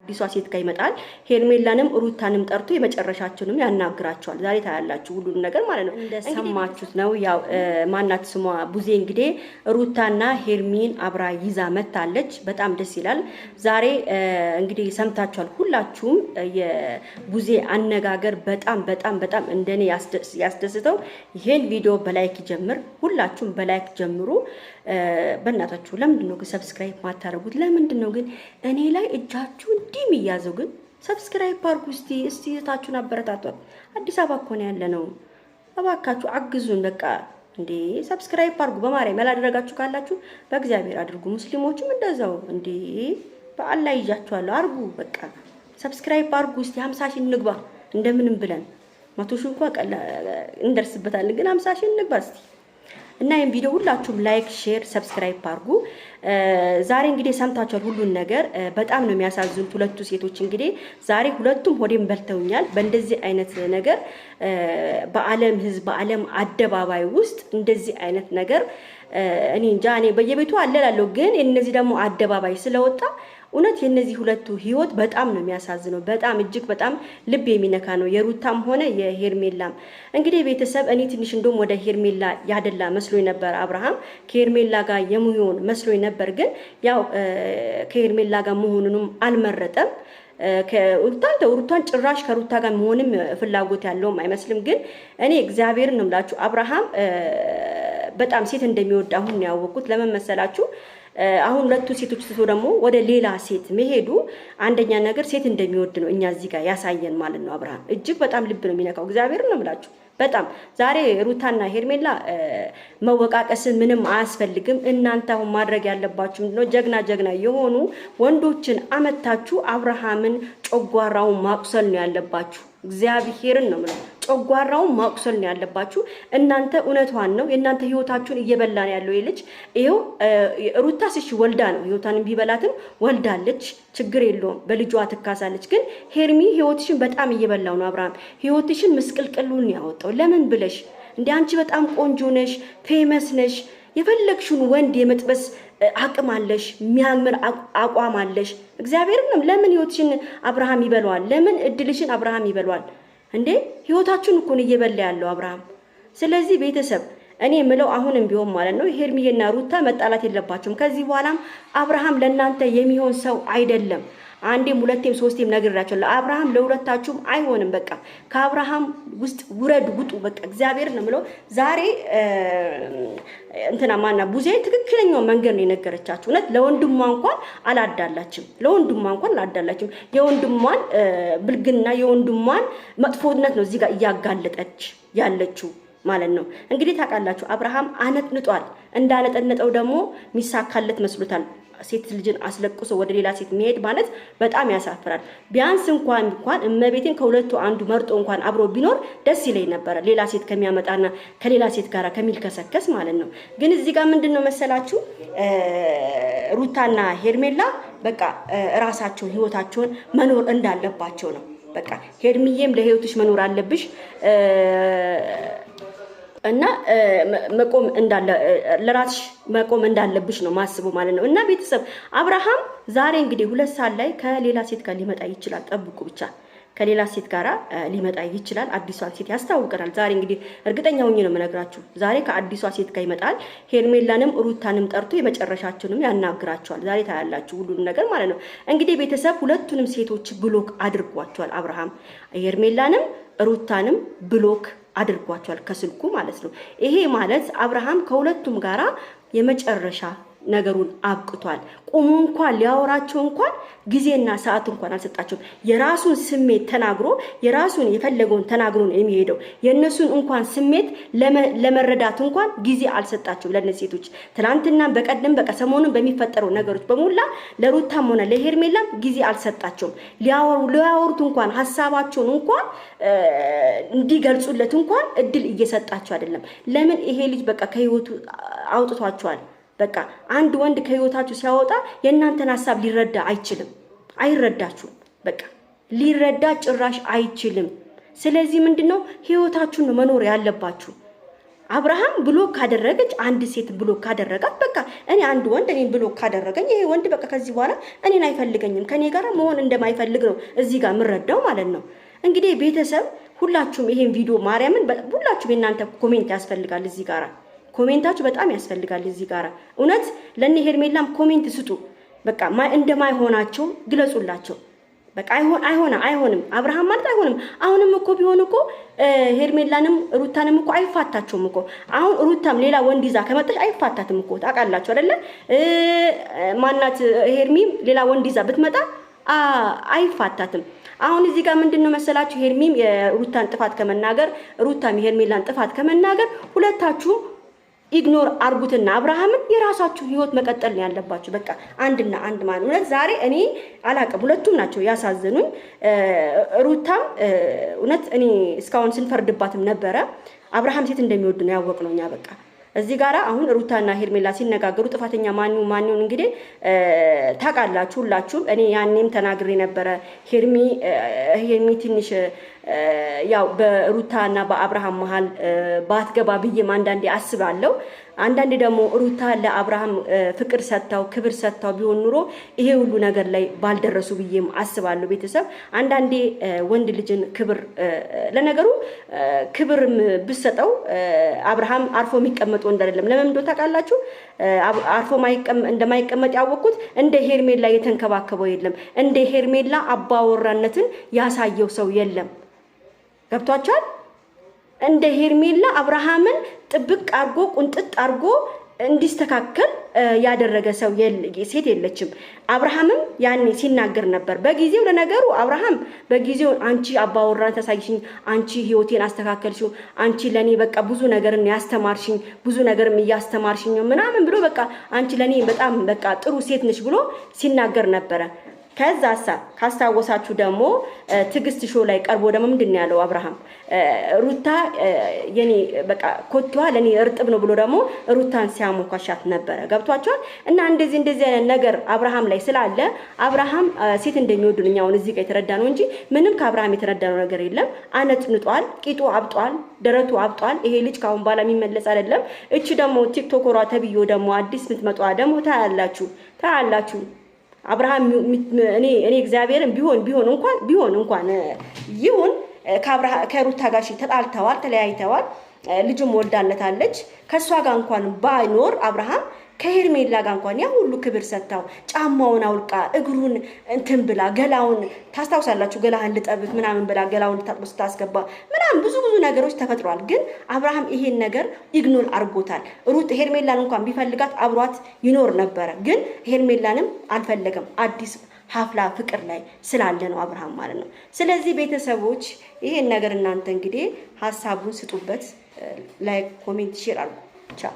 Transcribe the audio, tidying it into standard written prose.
ከአዲሷ ሴት ጋር ይመጣል። ሄርሜላንም ሩታንም ጠርቶ የመጨረሻቸውንም ያናግራቸዋል። ዛሬ ታያላችሁ ሁሉንም ነገር ማለት ነው። እንደሰማችሁት ነው። ያው ማናት ስሟ ቡዜ እንግዲህ ሩታና ሄርሚን አብራ ይዛ መታለች። በጣም ደስ ይላል። ዛሬ እንግዲህ ሰምታችኋል ሁላችሁም። የቡዜ አነጋገር በጣም በጣም በጣም እንደኔ ያስደስተው። ይሄን ቪዲዮ በላይክ ጀምር፣ ሁላችሁም በላይክ ጀምሩ። በእናታችሁ ለምንድን ነው ግን ሰብስክራይብ ማታረጉት? ለምንድን ነው ግን እኔ ላይ እጃችሁ እንዲህ የሚያዘው? ግን ሰብስክራይብ አድርጉ እስቲ እታችሁን አበረታቷት። አዲስ አበባ እኮ ነው ያለ ነው። እባካችሁ አግዙን። በቃ እንዴ ሰብስክራይብ አድርጉ። በማርያም ያላደረጋችሁ ካላችሁ በእግዚአብሔር አድርጉ። ሙስሊሞችም እንደዛው እንዴ በአላህ ይዣችኋለሁ አድርጉ። በቃ ሰብስክራይብ አድርጉ። እስቲ 50 ሺህ እንግባ እንደምንም ብለን 100 ሺህ እንኳን እንደርስበታለን፣ ግን 50 ሺህ እንግባ እስቲ። እና ይሄን ቪዲዮ ሁላችሁም ላይክ፣ ሼር፣ ሰብስክራይብ አድርጉ። ዛሬ እንግዲህ ሰምታችኋል ሁሉን ነገር። በጣም ነው የሚያሳዝኑት ሁለቱ ሴቶች። እንግዲህ ዛሬ ሁለቱም ሆዴን በልተውኛል። በእንደዚህ አይነት ነገር በዓለም ሕዝብ በዓለም አደባባይ ውስጥ እንደዚህ አይነት ነገር እኔ እንጃ። እኔ በየቤቱ አለላለሁ፣ ግን እነዚህ ደግሞ አደባባይ ስለወጣ እውነት የነዚህ ሁለቱ ህይወት በጣም ነው የሚያሳዝነው። በጣም እጅግ በጣም ልብ የሚነካ ነው። የሩታም ሆነ የሄርሜላም እንግዲህ ቤተሰብ እኔ ትንሽ እንደውም ወደ ሄርሜላ ያደላ መስሎኝ ነበር። አብርሃም ከሄርሜላ ጋር የሚሆን መስሎኝ ነበር፣ ግን ያው ከሄርሜላ ጋር መሆኑንም አልመረጠም። ሩታን ጭራሽ ከሩታ ጋር መሆንም ፍላጎት ያለውም አይመስልም። ግን እኔ እግዚአብሔርን ነው የምላችሁ አብርሃም በጣም ሴት እንደሚወድ አሁን ነው ያወቅኩት። ለምን መሰላችሁ? አሁን ሁለቱ ሴቶች ትቶ ደግሞ ወደ ሌላ ሴት መሄዱ አንደኛ ነገር ሴት እንደሚወድ ነው እኛ እዚህ ጋር ያሳየን ማለት ነው። አብርሃም እጅግ በጣም ልብ ነው የሚነካው። እግዚአብሔርን ነው የምላችሁ በጣም ዛሬ ሩታና ሄርሜላ መወቃቀስን ምንም አያስፈልግም። እናንተ አሁን ማድረግ ያለባችሁ ምንድነው? ጀግና የሆኑ ወንዶችን አመታችሁ አብርሃምን ጮጓራውን ማቁሰል ነው ያለባችሁ። እግዚአብሔርን ነው የምለው ጮጓራውን ማቁሰል ነው ያለባችሁ። እናንተ እውነቷን ነው የእናንተ ህይወታችሁን እየበላ ነው ያለው ልጅ። ይሄው ሩታ ሲሽ ወልዳ ነው ህይወታን ቢበላትም ወልዳለች፣ ችግር የለውም በልጇ ትካሳለች። ግን ሄርሚ ህይወትሽን በጣም እየበላው ነው አብርሃም። ህይወትሽን ምስቅልቅሉን ያወጣው ለምን ብለሽ እንዴ? አንቺ በጣም ቆንጆ ነሽ፣ ፌመስ ነሽ፣ የፈለግሽውን ወንድ የመጥበስ አቅም አለሽ፣ የሚያምር አቋም አለሽ። እግዚአብሔርንም ለምን ህይወትሽን አብርሃም ይበላዋል? ለምን እድልሽን አብርሃም ይበላዋል? እንዴ ህይወታችሁን እኮ ነው እየበላ ያለው አብርሃም። ስለዚህ ቤተሰብ እኔ ምለው አሁንም ቢሆን ማለት ነው ሄርሚዬና ሩታ መጣላት የለባቸውም። ከዚህ በኋላም አብርሃም ለእናንተ የሚሆን ሰው አይደለም። አንዴም ሁለቴም ሶስቴም ነግራቸዋለሁ። አብርሃም ለሁለታችሁም አይሆንም። በቃ ከአብርሃም ውስጥ ውረድ፣ ውጡ። በቃ እግዚአብሔር ነው የምለው። ዛሬ እንትና ማና ቡዜ ትክክለኛው መንገድ ነው የነገረቻችሁ። እውነት ለወንድሟ እንኳን አላዳላችም፣ የወንድሟን ብልግና የወንድሟን መጥፎነት ነው እዚህ ጋር እያጋለጠች ያለችው ማለት ነው። እንግዲህ ታውቃላችሁ አብርሃም አነጥንጧል። እንዳነጠነጠው ደግሞ ሚሳካለት መስሎታል። ሴት ልጅን አስለቅሶ ወደ ሌላ ሴት መሄድ ማለት በጣም ያሳፍራል። ቢያንስ እንኳን እመቤቴን ከሁለቱ አንዱ መርጦ እንኳን አብሮ ቢኖር ደስ ይለኝ ነበር፣ ሌላ ሴት ከሚያመጣና ከሌላ ሴት ጋር ከሚልከሰከስ ማለት ነው። ግን እዚህ ጋር ምንድነው መሰላችሁ ሩታና ሄርሜላ በቃ ራሳቸውን ህይወታቸውን መኖር እንዳለባቸው ነው። በቃ ሄርሚዬም ለህይወትሽ መኖር አለብሽ እና መቆም እንዳለ ለራስሽ መቆም እንዳለብሽ ነው ማስቡ ማለት ነው። እና ቤተሰብ አብርሃም ዛሬ እንግዲህ 2 ሰዓት ላይ ከሌላ ሴት ጋር ሊመጣ ይችላል። ጠብቁ ብቻ ከሌላ ሴት ጋር ሊመጣ ይችላል። አዲሷን ሴት ያስታውቀናል። ዛሬ እንግዲህ እርግጠኛ ሆኜ ነው የምነግራችሁ። ዛሬ ከአዲሷ ሴት ጋር ይመጣል። ሄርሜላንም ሩታንም ጠርቶ የመጨረሻቸውንም ያናግራቸዋል። ዛሬ ታያላችሁ ሁሉንም ነገር ማለት ነው። እንግዲህ ቤተሰብ ሁለቱንም ሴቶች ብሎክ አድርጓቸዋል አብርሃም። ሄርሜላንም ሩታንም ብሎክ አድርጓቸዋል ከስልኩ ማለት ነው። ይሄ ማለት አብርሃም ከሁለቱም ጋራ የመጨረሻ ነገሩን አብቅቷል። ቆሞ እንኳን ሊያወራቸው እንኳን ጊዜና ሰዓት እንኳን አልሰጣቸውም። የራሱን ስሜት ተናግሮ የራሱን የፈለገውን ተናግሮ ነው የሚሄደው። የነሱን እንኳን ስሜት ለመረዳት እንኳን ጊዜ አልሰጣቸውም ለነዚህ ሴቶች። ትናንትና በቀደም በቃ ሰሞኑን በሚፈጠረው ነገሮች በሙላ ለሩታም ሆነ ለሄርሜላም ጊዜ አልሰጣቸውም። ሊያወሩት እንኳን ሐሳባቸውን እንኳን እንዲገልጹለት እንኳን እድል እየሰጣቸው አይደለም። ለምን? ይሄ ልጅ በቃ ከህይወቱ አውጥቷቸዋል። በቃ አንድ ወንድ ከህይወታችሁ ሲያወጣ የእናንተን ሐሳብ ሊረዳ አይችልም። አይረዳችሁም። በቃ ሊረዳ ጭራሽ አይችልም። ስለዚህ ምንድነው ህይወታችሁን መኖር ያለባችሁ። አብርሃም ብሎክ ካደረገች አንድ ሴት ብሎክ ካደረጋት በቃ እኔ አንድ ወንድ እኔን ብሎክ ካደረገኝ ይሄ ወንድ በቃ ከዚህ በኋላ እኔን አይፈልገኝም ከኔ ጋር መሆን እንደማይፈልግ ነው እዚህ ጋር የምረዳው ማለት ነው። እንግዲህ ቤተሰብ ሁላችሁም ይሄን ቪዲዮ ማርያምን ሁላችሁም የእናንተ ኮሜንት ያስፈልጋል። እዚህ ጋራ ኮሜንታችሁ በጣም ያስፈልጋል። እዚህ ጋራ እውነት ለኔ ሄርሜላም ኮሜንት ስጡ። በቃ እንደማይሆናቸው ግለጹላቸው። በቃ አይሆንም አብርሃም ማለት አይሆንም። አሁንም እኮ ቢሆን እኮ ሄርሜላንም ሩታንም እኮ አይፋታቸውም እኮ። አሁን ሩታም ሌላ ወንድ ይዛ ከመጣች አይፋታትም እኮ ታውቃላችሁ አይደለ? ማናት ሄርሚም ሌላ ወንድ ይዛ ብትመጣ አይፋታትም። አሁን እዚህ ጋር ምንድነው መሰላችሁ ሄርሚም የሩታን ጥፋት ከመናገር ሩታም የሄርሜላን ጥፋት ከመናገር ሁለታችሁም ኢግኖር አርጉትና አብርሃምን የራሳችሁ ህይወት መቀጠል ነው ያለባችሁ። በቃ አንድና አንድ ማለት ነው። ዛሬ እኔ አላቀም ሁለቱም ናቸው ያሳዘኑኝ። ሩታም እውነት እኔ እስካሁን ስንፈርድባትም ነበረ። አብርሃም ሴት እንደሚወድ ነው ያወቅነው እኛ በቃ እዚህ ጋራ አሁን ሩታና ሄርሜላ ሲነጋገሩ ጥፋተኛ ማንኑ እንግዲህ ታውቃላችሁ ሁላችሁም። እኔ ያኔም ተናግሬ ነበረ ሄርሚ ትንሽ ያው በሩታና በአብርሃም መሃል ባትገባ ብዬም አንዳንዴ አስባለሁ። አንዳንዴ ደግሞ ሩታ ለአብርሃም ፍቅር ሰጥታው ክብር ሰጥታው ቢሆን ኑሮ ይሄ ሁሉ ነገር ላይ ባልደረሱ ብዬም አስባለሁ። ቤተሰብ አንዳንዴ ወንድ ልጅን ክብር ለነገሩ ክብርም ብሰጠው አብርሃም አርፎ የሚቀመጥ ወንድ አይደለም። ለምን እንደው ታውቃላችሁ? አርፎ እንደማይቀመጥ ያወቅኩት እንደ ሄርሜላ የተንከባከበው የለም። እንደ ሄርሜላ አባወራነትን ያሳየው ሰው የለም። ገብቷችኋል? እንደ ሄርሜላ አብርሃምን ጥብቅ አርጎ ቁንጥጥ አርጎ እንዲስተካከል ያደረገ ሰው ሴት የለችም። አብርሃምም ያኔ ሲናገር ነበር በጊዜው። ለነገሩ አብርሃም በጊዜው አንቺ አባወራን ተሳይሽኝ፣ አንቺ ህይወቴን አስተካከልሽው፣ አንቺ ለኔ በቃ ብዙ ነገርን ያስተማርሽኝ፣ ብዙ ነገርም እያስተማርሽኝ ምናምን ብሎ በቃ አንቺ ለኔ በጣም በቃ ጥሩ ሴት ነሽ ብሎ ሲናገር ነበረ። ከዛሳ ካስታወሳችሁ ደግሞ ትግስት ሾው ላይ ቀርቦ ደግሞ ምንድን ያለው አብርሃም ሩታ የኔ በቃ ኮቷ ለኔ እርጥብ ነው ብሎ ደግሞ ሩታን ሲያሞካሻት ነበረ። ገብቷቸዋል? እና እንደዚህ አይነት ነገር አብርሃም ላይ ስላለ አብርሃም ሴት እንደሚወዱን እኛውን እዚህ ጋር የተረዳ ነው እንጂ ምንም ከአብርሃም የተረዳነው ነገር የለም። አነጥንጧል፣ ቂጡ አብጧል፣ ደረቱ አብጧል። ይሄ ልጅ ካሁን በኋላ የሚመለስ አይደለም። እቺ ደግሞ ቲክቶከሯ ተብዮ ደግሞ አዲስ ምትመጣ ደግሞ ታያላችሁ አብርሃም እኔ እግዚአብሔርን ቢሆን እንኳን ይሁን ከሩታ ጋር ተጣልተዋል፣ ተለያይተዋል፣ ልጅም ወልዳለታለች። ከሷ ጋር እንኳን ባይኖር አብርሃም ከሄርሜላ ጋር እንኳን ያ ሁሉ ክብር ሰጣው፣ ጫማውን አውልቃ እግሩን እንትን ብላ ገላውን ታስታውሳላችሁ፣ ገላህን ልጠብት ምናምን ብላ ገላውን ታጥቦ ስታስገባ ምናምን ብዙ ነገሮች ተፈጥሯል። ግን አብርሃም ይሄን ነገር ኢግኖር አድርጎታል። ሩት ሄርሜላን እንኳን ቢፈልጋት አብሯት ይኖር ነበረ። ግን ሄርሜላንም አልፈለገም። አዲስ ሀፍላ ፍቅር ላይ ስላለ ነው አብርሃም ማለት ነው። ስለዚህ ቤተሰቦች ይሄን ነገር እናንተ እንግዲህ ሀሳቡን ስጡበት። ላይክ፣ ኮሜንት፣ ሼር አድርጉ። ቻው